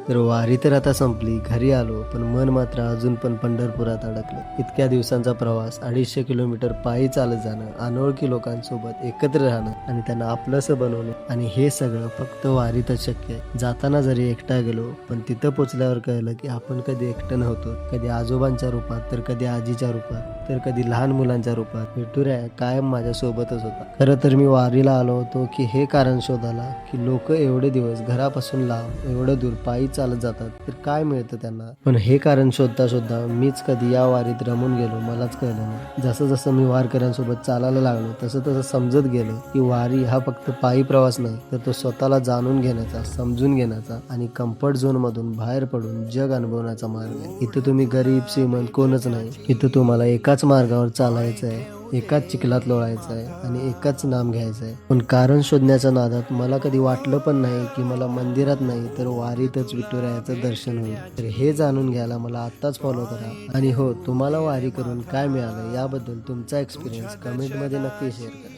तर वारी तर आता संपली, घरी आलो, पण मन मात्र अजून पण पंढरपुरात अडकलं. इतक्या दिवसांचा प्रवास, 250 किलोमीटर पायी चालत जाणं, अनोळखी लोकांसोबत एकत्र राहणं आणि त्यांना आपलंसं बनवणं, आणि हे सगळं फक्त वारीतच शक्य आहे. जाताना जरी एकटा गेलो, पण तिथं पोचल्यावर कळलं की आपण कधी एकटं नव्हतो. कधी आजोबांच्या रूपात, तर कधी आजीच्या रूपात, तर कधी लहान मुलांच्या रूपात विठुराया कायम माझ्यासोबतच होता. खरं तर मी वारीला आलो होतो की हे कारण शोधायला, की लोक एवढे दिवस घरापासून लांब एवढं दूर पायी चालत जातात, तर काय मिळतं त्यांना. पण हे कारण शोधता शोधता मीच कधी या वारीत रमून गेलो मलाच कळलं नाही. जसं जसं मी वारकऱ्यांसोबत चालायला लागलो, तसं तसं समजत गेलं की वारी हा फक्त पायी प्रवास नाही, तर तो स्वतःला जाणून घेण्याचा, समजून घेण्याचा आणि कम्फर्ट झोन मधून बाहेर पडून जग अनुभवण्याचा मार्ग आहे. इथं तुम्ही गरीब श्रीमंत कोणच नाही, इथं तुम्हाला एकाच मार्गावर चालायचं आहे, एकाच चिखलात लोळायचं आहे आणि एकाच नाम घ्यायचं आहे. पण कारण शोधण्याच्या नादात मला कधी वाटलं पण नाही की मला मंदिरात नाही तर वारीतच विठुरायाचं दर्शन होईल. तर हे जाणून घ्यायला मला आत्ताच फॉलो करा. आणि हो, तुम्हाला वारी करून काय मिळालं याबद्दल तुमचा एक्सपिरियन्स कमेंटमध्ये नक्की शेअर करा.